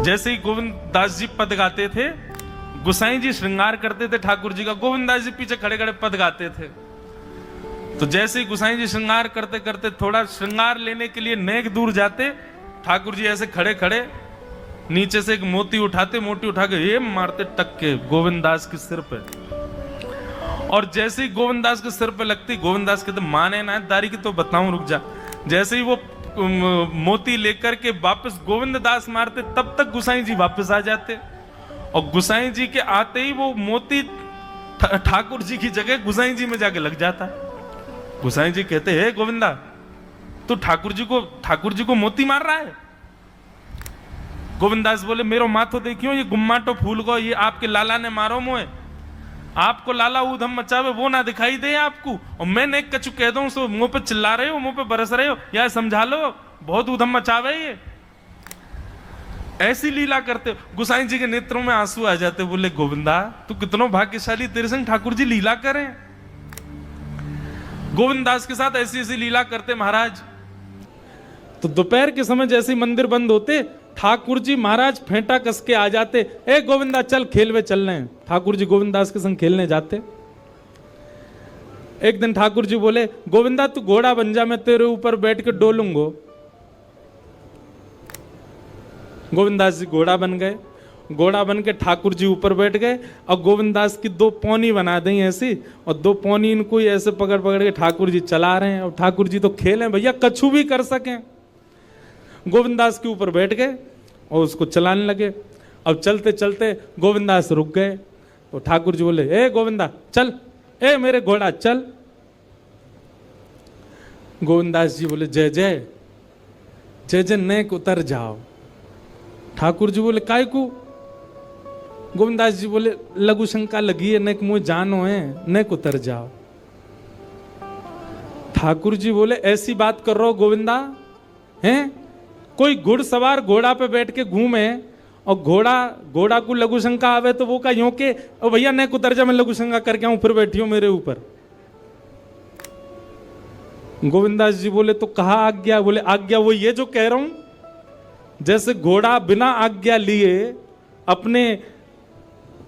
जैसे ही गोविंद दास जी पद गाते थे, गुसाई जी श्रृंगार करते थे ठाकुर जी का, गोविंद दास जी पीछे खड़े खड़े पद गाते थे। तो जैसे ही गुसाई जी श्रृंगार करते करते थोड़ा श्रृंगार लेने के लिए नेक दूर जाते, ठाकुर जी ऐसे खड़े खड़े नीचे से एक मोती उठाते, मोती उठा के ये मारते टक के गोविंद दास के सिर पे। और जैसे ही गोविंद दास के सिर पे लगती, गोविंद दास कहते माने ना दारी की तो बताऊं, रुक जा। जैसे ही वो मोती लेकर के वापस गोविंद दास मारते, तब तक गुसाई जी वापस आ जाते। और गुसाई जी के आते ही वो मोती ठाकुर जी की जगह गुसाई जी में जाके लग जाता। गुसाई जी कहते हे गोविंदा, तू ठाकुर जी को मोती मार रहा है। गोविंद दास बोले मेरो माथो देखियो, ये गुम्माटो फूल को ये आपके लाला ने मारो मोए। आपको लाला ऊधम मचावे वो ना दिखाई दे आपको, और मैं नेक कछु कह दूं सो मुंह पे चिल्ला रहे हो, मुंह पे बरस रहे हो, या समझा लो बहुत ऊधम मचावे ये। ऐसी लीला करते। गुसाई जी के नेत्रों में आंसू आ जाते, बोले गोविंदा तू कितनो भाग्यशाली, तेरे संग ठाकुर जी लीला करें। गोविंद दास के साथ ऐसी ऐसी लीला करते महाराज। तो दोपहर के समय जैसे मंदिर बंद होते, ठाकुर जी महाराज फेंटा कस के आ जाते, ए गोविंदा चल खेलवे चल रहे हैं। ठाकुर जी गोविंद दास के संग खेलने जाते। एक दिन ठाकुर जी बोले गोविंदा तू घोड़ा बन जा, मैं तेरे ऊपर बैठ के डोलूंगो। गोविंद दास जी घोड़ा बन गए। घोड़ा बन के ठाकुर जी ऊपर बैठ गए, और गोविंद दास की दो पौनी बना दी ऐसी, और दो पौनी इनको ही ऐसे पकड़ पकड़ के ठाकुर जी चला रहे हैं। और ठाकुर जी तो खेले भैया, कछु भी कर सकें। गोविंद दास के ऊपर बैठ गए और उसको चलाने लगे। अब चलते चलते गोविंद दास रुक गए, तो ठाकुर जी बोले ए गोविंदा चल, ए मेरे घोड़ा चल। गोविंद दास जी बोले जय जय जय जय, नेक उतर जाओ। ठाकुर जी बोले काय को? गोविंद दास जी बोले लघु शंका लगी है, नेक मुझे जानो है, नेक उतर जाओ। ठाकुर जी बोले ऐसी बात कर रहे हो गोविंदा हैं? कोई घुड़सवार घोड़ा पे बैठ के घूमे और घोड़ा को लघु शंका आवे तो वो का यूं के ओ भैया नेक उतर जा, मैं लघु शंका करके आऊं, फिर बैठियो मेरे ऊपर। गोविंदास जी बोले तो कहा आज्ञा? बोले आज्ञा वो ये जो कह रहा हूं, जैसे घोड़ा बिना आज्ञा लिए अपने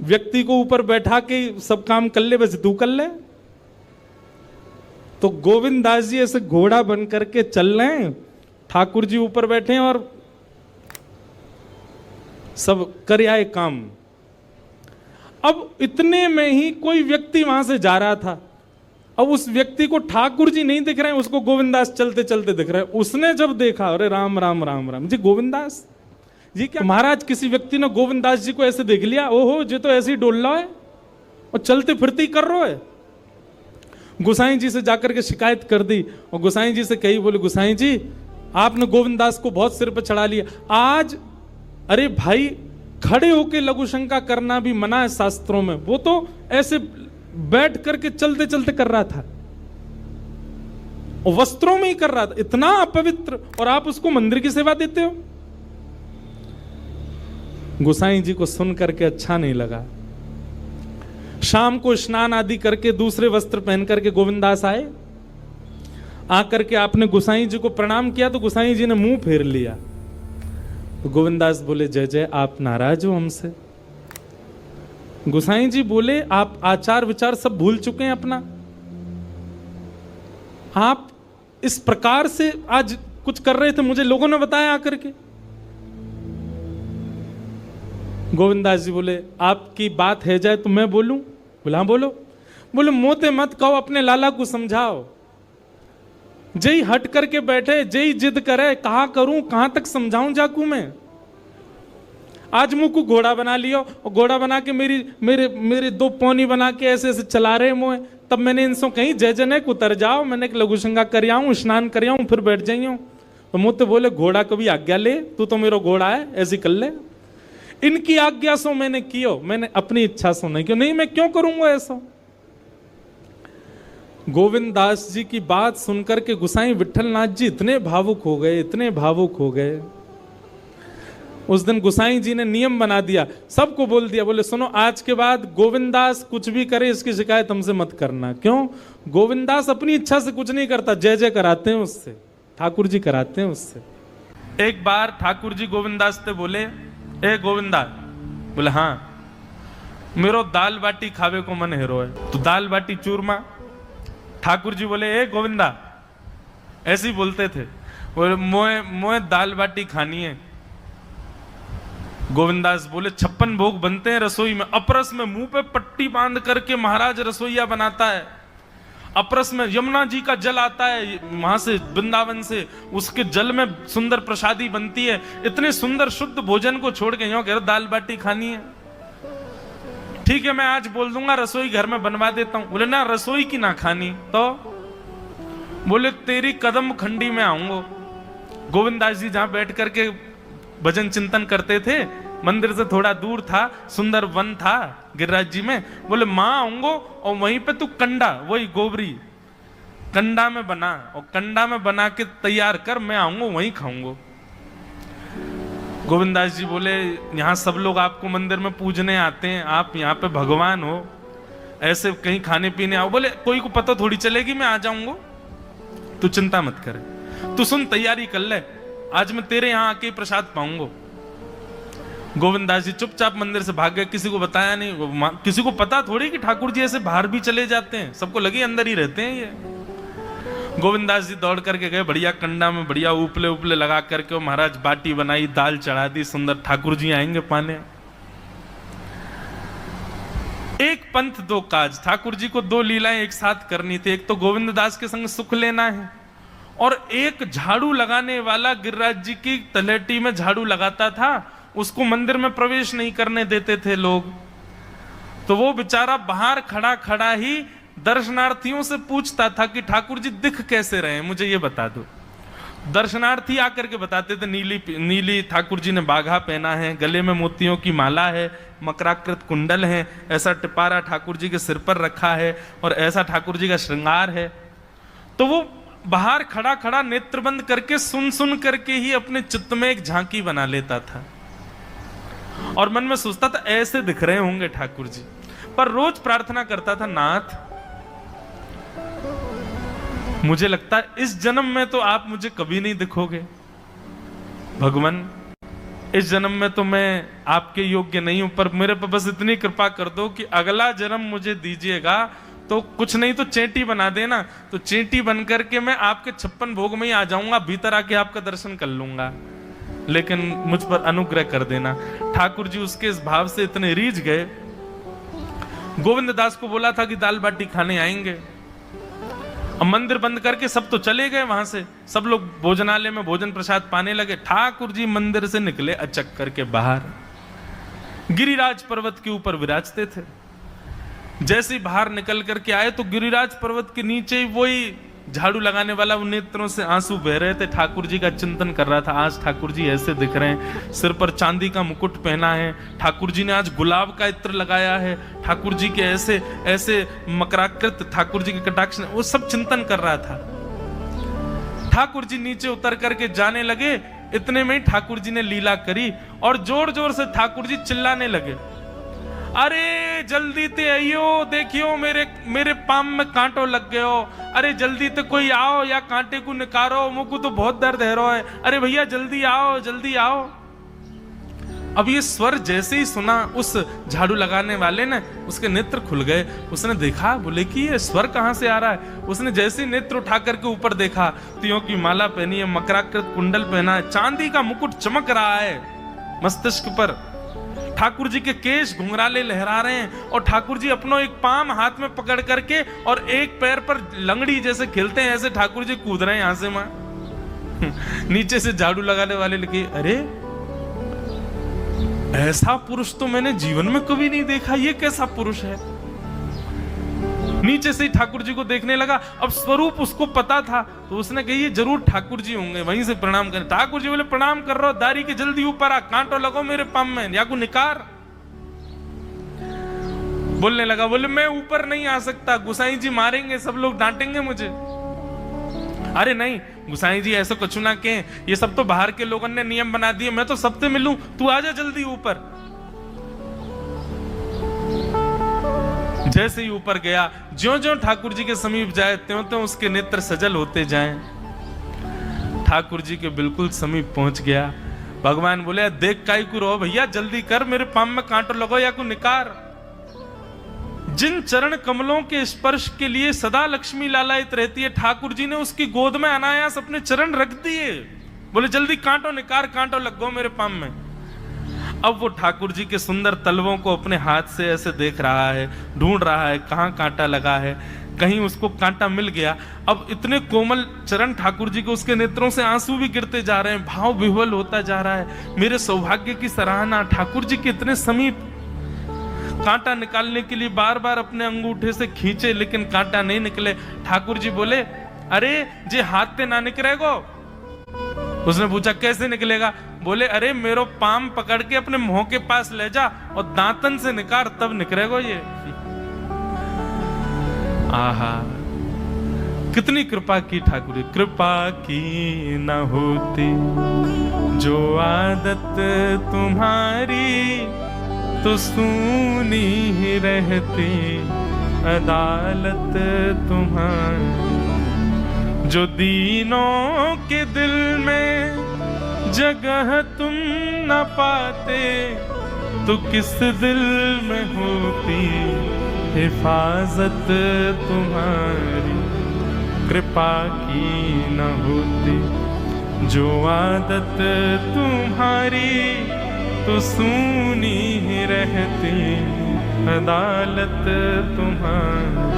व्यक्ति को ऊपर बैठा के सब काम कर ले, वैसे तू कर ले। तो गोविंद दास जी ऐसे घोड़ा बन करके चल रहे हैं, ठाकुर जी ऊपर बैठे हैं और सब कर आए काम। अब इतने में ही कोई व्यक्ति वहां से जा रहा था। अब उस व्यक्ति को ठाकुर जी नहीं दिख रहे हैं, उसको गोविंद दास चलते चलते दिख रहे हैं। उसने जब देखा, अरे राम राम राम राम जी, गोविंद दास जी क्या? महाराज किसी व्यक्ति ने गोविंद दास जी को ऐसे देख लिया, ओहो जी तो ऐसे ही डोल रहा है और चलते फिरते कर रहा है। गुसाई जी से जाकर के शिकायत कर दी, और गुसाई जी से कही, बोले गुसाई जी आपने गोविंद दास को बहुत सिर पर चढ़ा लिया आज। अरे भाई खड़े होके लघु शंका करना भी मना है शास्त्रों में, वो तो ऐसे बैठ करके चलते चलते कर रहा था, और वस्त्रों में ही कर रहा था, इतना अपवित्र, और आप उसको मंदिर की सेवा देते हो। गुसाई जी को सुन करके अच्छा नहीं लगा। शाम को स्नान आदि करके दूसरे वस्त्र पहन करके गोविंदास आए। आकर के आपने गुसाई जी को प्रणाम किया, तो गुसाई जी ने मुंह फेर लिया। तो गोविंदास बोले जय जय, आप नाराज हो हमसे? गुसाई जी बोले आप आचार विचार सब भूल चुके हैं अपना। आप इस प्रकार से आज कुछ कर रहे थे, मुझे लोगों ने बताया आकर के। गोविंदास जी बोले आपकी बात है जाए तो मैं बोलूं? बोला हाँ बोलो। बोले मोते मत कहो, अपने लाला को समझाओ। जय हट करके बैठे, जय जिद करे, कहा करूं, कहां तक समझाऊं जाकू मैं? आज मुंह को घोड़ा बना लियो, और घोड़ा बना के मेरे दो पौनी बना के ऐसे ऐसे चला रहे मुंह। तब मैंने इनसे कहीं जय जय नेक उतर जाओ, मैंने एक लघु शंका कर आऊं, स्नान कर आऊं, फिर बैठ जाइयो। तो मुझे बोले घोड़ा कभी आज्ञा ले, तू तो मेरा घोड़ा है, ऐसी कर ले। इनकी आज्ञा सो मैंने कियो, मैंने अपनी इच्छा सो नहीं क्यों? नहीं मैं क्यों करूंगा ऐसा? गोविंद दास जी की बात सुनकर के गुसाई विठलनाथ जी इतने भावुक हो गए, इतने भावुक हो गए। उस दिन गुसाई जी ने नियम बना दिया, सबको बोल दिया, बोले सुनो आज के बाद गोविंद दास कुछ भी करे इसकी शिकायत हमसे मत करना। क्यों? गोविंद दास अपनी इच्छा से कुछ नहीं करता, जय जय कराते हैं उससे, ठाकुर जी कराते हैं उससे। एक बार ठाकुर जी गोविंद दास से बोले ए गोविंदा। बोले हाँ, मेरो दाल बाटी खावे को मन हेरो है। तो दाल बाटी चूरमा। ठाकुर जी बोले ए गोविंदा, ऐसे ही बोलते थे, बोले मोए दाल बाटी खानी है। गोविंदास बोले 56 भोग बनते हैं रसोई में। अपरस में मुंह पे पट्टी बांध करके महाराज रसोईया बनाता है। अपरस में यमुना जी का जल आता है वहां से, वृंदावन से, उसके जल में सुंदर प्रसादी बनती है। इतने सुंदर शुद्ध भोजन को छोड़ के यूं कह रहे दाल बाटी खानी है। ठीक है, मैं आज बोल दूंगा रसोई घर में बनवा देता हूं। बोले ना, रसोई की ना खानी तो। बोले तेरी कदम खंडी में आऊंगा। गोविंदास जी जहां बैठ करके भजन चिंतन करते थे, मंदिर से थोड़ा दूर था, सुंदर वन था गिरिराज जी में। बोले मां आऊंगो और वहीं पे तू कंडा, वही गोबरी कंडा में बना, और कंडा में बना के तैयार कर, मैं आऊंगा वहीं खाऊंगा। गोविंदास जी बोले यहां सब लोग आपको मंदिर में पूजने आते हैं, आप यहाँ पे भगवान हो, ऐसे कहीं खाने पीने आओ। बोले कोई को पता थोड़ी चलेगी, मैं आ जाऊंगा, तू चिंता मत करे, तू सुन तैयारी कर ले, आज मैं तेरे यहां आके प्रसाद पाऊंगा। गोविंदास जी चुपचाप मंदिर से भाग गए, किसी को बताया नहीं। किसी को पता थोड़ी कि ठाकुर जी ऐसे बाहर भी चले जाते हैं, सबको लगे अंदर ही रहते हैं ये। गोविंदास जी दौड़ करके गए, बढ़िया कंडा में बढ़िया उपले उपले लगा करके महाराज बाटी बनाई, दाल चढ़ा दी, सुंदर। ठाकुर जी आएंगे पाने। एक पंथ दो काज, ठाकुर जी को दो लीलाएं एक साथ करनी थी। एक तो गोविंद दास के संग सुख लेना है, और एक झाड़ू लगाने वाला गिरिराज जी की तलहटी में झाड़ू लगाता था, उसको मंदिर में प्रवेश नहीं करने देते थे लोग। तो वो बेचारा बाहर खड़ा खड़ा ही दर्शनार्थियों से पूछता था कि ठाकुर जी दिख कैसे रहे, मुझे ये बता दो। दर्शनार्थी आकर के बताते थे नीली ठाकुर जी ने बाघा पहना है, गले में मोतियों की माला है, मकराकृत कुंडल है, ऐसा टिपारा ठाकुर जी के सिर पर रखा है, और ऐसा ठाकुर जी का श्रृंगार है। तो वो बाहर खड़ा खड़ा नेत्र बंद करके सुन सुन करके ही अपने चित्त में एक झांकी बना लेता था, और मन में सोचता था ऐसे दिख रहे होंगे ठाकुर जी। पर रोज प्रार्थना करता था, नाथ मुझे लगता है इस जन्म में तो आप मुझे कभी नहीं दिखोगे, भगवान इस जन्म में तो मैं आपके योग्य नहीं हूं, पर मेरे पर बस इतनी कृपा कर दो कि अगला जन्म मुझे दीजिएगा, तो कुछ नहीं तो चेंटी बना देना, तो चेंटी बन करके मैं आपके 56 भोग में ही आ जाऊंगा, भीतर आके आपका दर्शन कर लूंगा, लेकिन मुझ पर अनुग्रह कर देना। ठाकुर जी उसके इस भाव से इतने रीझ गए। गोविंद दास को बोला था कि दाल बाटी खाने आएंगे, अब मंदिर बंद करके सब तो चले गए वहां से, सब लोग भोजनालय में भोजन प्रसाद पाने लगे। ठाकुर जी मंदिर से निकले अचक करके बाहर, गिरिराज पर्वत के ऊपर विराजते थे। जैसे ही बाहर निकल करके आए तो गिरिराज पर्वत के नीचे ही वही झाड़ू लगाने वाला वो नेत्रों से आंसू बह रहे थे, ठाकुर जी का चिंतन कर रहा था। आज ठाकुर जी ऐसे दिख रहे हैं, सिर पर चांदी का मुकुट पहना है, ठाकुर जी ने आज गुलाब का इत्र लगाया है, ठाकुर जी के ऐसे ऐसे मकराकृत ठाकुर जी के कटाक्ष, वो सब चिंतन कर रहा था। ठाकुर जी नीचे उतर करके जाने लगे, इतने में ही ठाकुर जी ने लीला करी और जोर जोर से ठाकुर जी चिल्लाने लगे, अरे जल्दी ते आइयो, देखियो मेरे पाम में कांटो लग गयो, अरे जल्दी ते कोई आओ या कांटे को निकारो, मुझको तो बहुत दर्द है रो है, अरे भैया जल्दी आओ जल्दी आओ। अब ये स्वर जैसे ही सुना उस झाड़ू लगाने वाले ने, उसके नेत्र खुल गए। उसने देखा, बोले कि ये स्वर कहां से आ रहा है। उसने जैसे ही नेत्र उठा करके ऊपर देखा, तियों की माला पहनी है, मकराकृत कुंडल पहना है, चांदी का मुकुट चमक रहा है मस्तिष्क पर, ठाकुर जी के केश घुंघराले लहरा रहे हैं, और ठाकुर जी अपनो एक पाम हाथ में पकड़ करके और एक पैर पर लंगड़ी जैसे खेलते हैं, ऐसे ठाकुर जी कूद रहे हैं यहां से वहां। नीचे से झाड़ू लगाने वाले लगे, अरे ऐसा पुरुष तो मैंने जीवन में कभी नहीं देखा, ये कैसा पुरुष है। नीचे से ठाकुर जी को देखने लगा, अब स्वरूप उसको पता था, तो उसने कही ये जरूर ठाकुर जी होंगे, वहीं से प्रणाम करें। ठाकुर जी बोले प्रणाम कर रहा हूं, दारी के जल्दी ऊपर आ, कांटो लगो मेरे पाम में, या को निकार। बोलने लगा, बोले मैं ऊपर नहीं आ सकता, गुसाई जी मारेंगे, सब लोग डांटेंगे मुझे। अरे नहीं गुसाई जी ऐसा कुछ ना कहें, ये सब तो बाहर के लोगों ने नियम बना दिए, मैं तो सबसे मिलूं, तू आजा जल्दी ऊपर। जैसे ही ऊपर गया, ज्यों-ज्यों ठाकुर जी के समीप जाए, त्यों-त्यों उसके नेत्र सजल होते जाएं। ठाकुर जी के बिल्कुल समीप पहुंच गया, भगवान बोले देख काई को रो भैया, जल्दी कर, मेरे पाम में कांटो लगो या को निकार। जिन चरण कमलों के स्पर्श के लिए सदा लक्ष्मी लालायित रहती है, ठाकुर जी ने उसकी गोद में अनायास अपने चरण रख दिए। बोले जल्दी कांटो निकार, कांटो लग गो मेरे पाम में। अब वो ठाकुर जी के सुंदर तलवों को अपने हाथ से ऐसे देख रहा है, ढूंढ रहा है कहाँ कांटा लगा है, कहीं उसको कांटा मिल गया। अब इतने कोमल चरण ठाकुर जी को, उसके नेत्रों से आंसू भी गिरते जा रहे हैं, भाव विह्वल होता जा रहा है। मेरे सौभाग्य की सराहना, ठाकुर जी के इतने समीप। कांटा निकालने के लिए बार बार अपने अंगूठे से खींचे, लेकिन कांटा नहीं निकले। ठाकुर जी बोले अरे जे हाथ से ना निकलेगो। उसने पूछा कैसे निकलेगा? बोले अरे मेरो पाम पकड़ के अपने मुंह के पास ले जा और दांतन से निकाल, तब निकलेगो ये। आहा, कितनी कृपा की ठाकुर जी। कृपा की न होती जो आदत तुम्हारी, तो सूनी ही रहती अदालत तुम्हारी। जो दीनों के दिल में जगह तुम न पाते, तो किस दिल में होती हिफाजत तुम्हारी। कृपा की न होती जो आदत तुम्हारी, तो सूनी ही रहती अदालत तुम्हारी।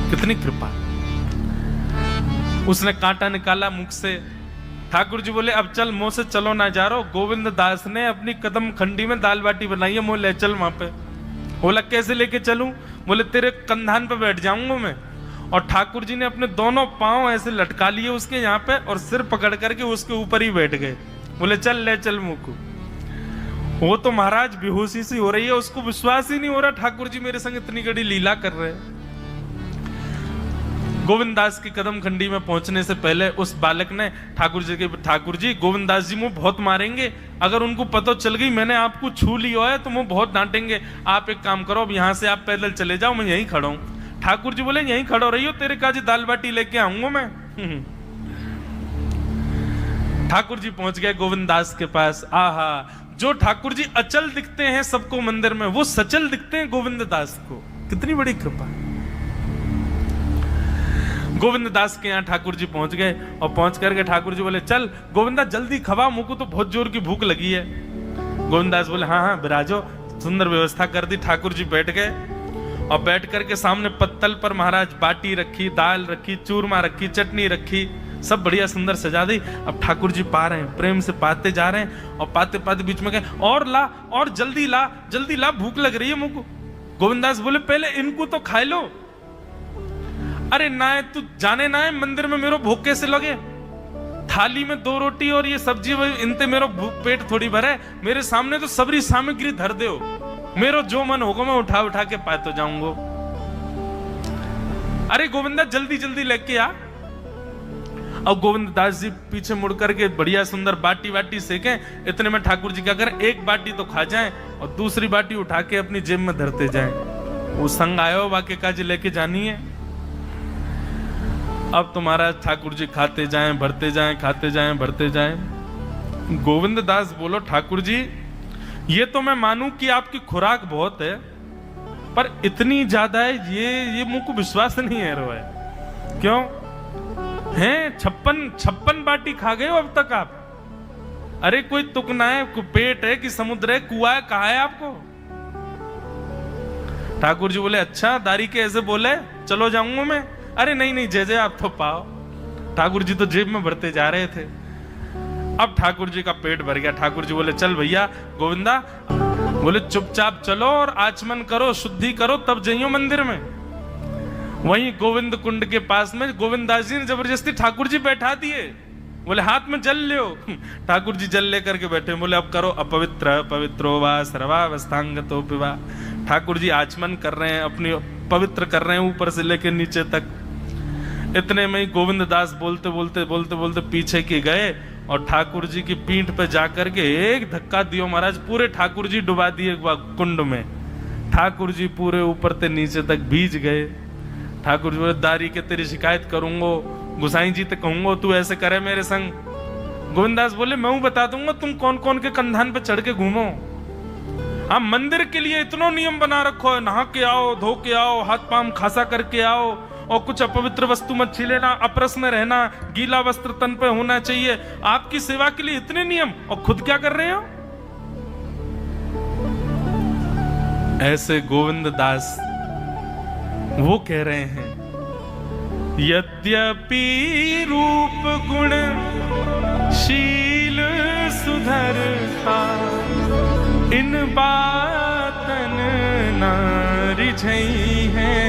कितनी कृपा। उसने कांटा निकाला मुख से। ठाकुर जी बोले अब चल, मुंह से चलो ना जा रहा। गोविंद दास ने अपनी कदम खंडी में दाल बाटी बनाई है, मुंह ले चल वहां पे। बोला कैसे लेके चलूं? बोले तेरे कंधान पे बैठ जाऊंगा मैं। और ठाकुर जी ने अपने दोनों पांव ऐसे लटका लिए उसके यहाँ पे, और सिर पकड़ करके उसके ऊपर ही बैठ गए। बोले चल ले चल मुंह को। वो तो महाराज बेहोशी सी हो रही है, उसको विश्वास ही नहीं हो रहा ठाकुर जी मेरे संग इतनी बड़ी लीला कर रहे हैं। गोविंद दास की कदम खंडी में पहुंचने से पहले उस बालक ने ठाकुर जी गोविंद दास जी मुझे बहुत मारेंगे, अगर उनको पता चल गई मैंने आपको छू लिया है तो मुझे बहुत डांटेंगे। आप एक काम करो, अब यहाँ से आप पैदल चले जाओ, मैं यहीं खड़ा हूं। ठाकुर जी बोले यहीं खड़ो रही हो, तेरे काजी दाल बाटी लेके आऊंगा मैं। ठाकुर जी पहुंच गए गोविंद दास के पास। आहा, जो ठाकुर जी अचल दिखते हैं सबको मंदिर में, वो सचल दिखते हैं गोविंद दास को। कितनी बड़ी कृपा। गोविंद दास के यहाँ ठाकुर जी पहुंच गए, और पहुंच करके ठाकुर जी बोले चल गोविंदा जल्दी खवा, मुझको तो बहुत जोर की भूख लगी है। गोविंद दास बोले हाँ हाँ विराजो। सुंदर व्यवस्था कर दी। ठाकुर जी बैठ गए, और बैठ करके सामने पत्तल पर महाराज बाटी रखी, दाल रखी, चूरमा रखी, चटनी रखी, सब बढ़िया सुंदर सजा दी। अब ठाकुर जी पा रहे हैं, प्रेम से पाते जा रहे हैं, और पाते पाते बीच में कहे और ला, और जल्दी ला, भूख लग रही है मुझको। गोविंदास बोले पहले इनको तो खा लो। अरे ना तू जाने ना है मंदिर में मेरो भूख कैसे लगे? थाली में 2 रोटी और ये सब्जी, इनते मेरो पेट थोड़ी भरे। मेरे सामने तो सबरी सामग्री धर दो, मेरो जो मन होगा मैं उठा के पाए तो जाऊंगा। अरे गोविंदा जल्दी लेके आ। अब गोविंद दास जी पीछे मुड़ करके बढ़िया सुंदर बाटी सेके। इतने में ठाकुर जी क्या करें, एक बाटी तो खा जाएं और दूसरी बाटी उठा के अपनी जेब में धरते जाएं। वो संग आयो वाके काजी लेके जानी है। अब तुम्हारा ठाकुर जी खाते जाएं, भरते जाएं, खाते जाएं, भरते जाएं। गोविंद दास बोलो ठाकुर जी ये तो मैं मानूं कि आपकी खुराक बहुत है, पर इतनी ज्यादा है ये मुझको विश्वास नहीं है रो है। क्यों हैं 56 बाटी खा गए हो अब तक आप? अरे कोई तुकना है, कोई पेट है कि समुद्र है, कुआ है, कहा है आपको? ठाकुर जी बोले अच्छा दारी के ऐसे बोले, चलो जाऊंगा मैं। अरे नहीं जय आप तो पाओ। ठाकुर जी तो जेब में भरते जा रहे थे। अब ठाकुर जी का पेट भर गया। ठाकुर जी बोले चल भैया गोविंदा, बोले चुपचाप चलो और आचमन करो, शुद्धि करो, तब जाइयो मंदिर में। वहीं गोविंद कुंड के पास में गोविंदास जी ने जबरदस्ती ठाकुर जी बैठा दिए। बोले हाथ में जल लो। ठाकुर जी जल लेकर के बैठे। बोले अब करो अपवित्र पवित्रो वा सर्वावस्थांगतो पिवा। ठाकुर जी आचमन कर रहे हैं, अपनी पवित्र कर रहे हैं ऊपर से लेकर नीचे तक। इतने में ही गोविंद दास बोलते बोलते पीछे के गए और ठाकुर जी की पीठ पे जाकर के एक धक्का दियो महाराज, पूरे ठाकुर जी डुबा दिए कुंड में। ठाकुर जी पूरे ऊपर से नीचे तक भीज गए। ठाकुर जी बोले दारी के तेरी शिकायत करूंगो, गुसाई जी तो कहूंगा तू ऐसे करे मेरे संग। गोविंदास बोले मैं हूं बता दूंगा तुम कौन कौन के कंधान पे चढ़ के घूमो। हाँ मंदिर के लिए इतना नियम बना रखो है, नहा के आओ, धो के आओ, हाथ पांव खासा करके आओ, और कुछ अपवित्र वस्तु मत छीलेना, अपरस में रहना, गीला वस्त्र तन पे होना चाहिए। आपकी सेवा के लिए इतने नियम, और खुद क्या कर रहे हो? ऐसे गोविंद दास वो कह रहे हैं, यद्यपि रूप गुण शील सुधरता, इन बातन न रिझई है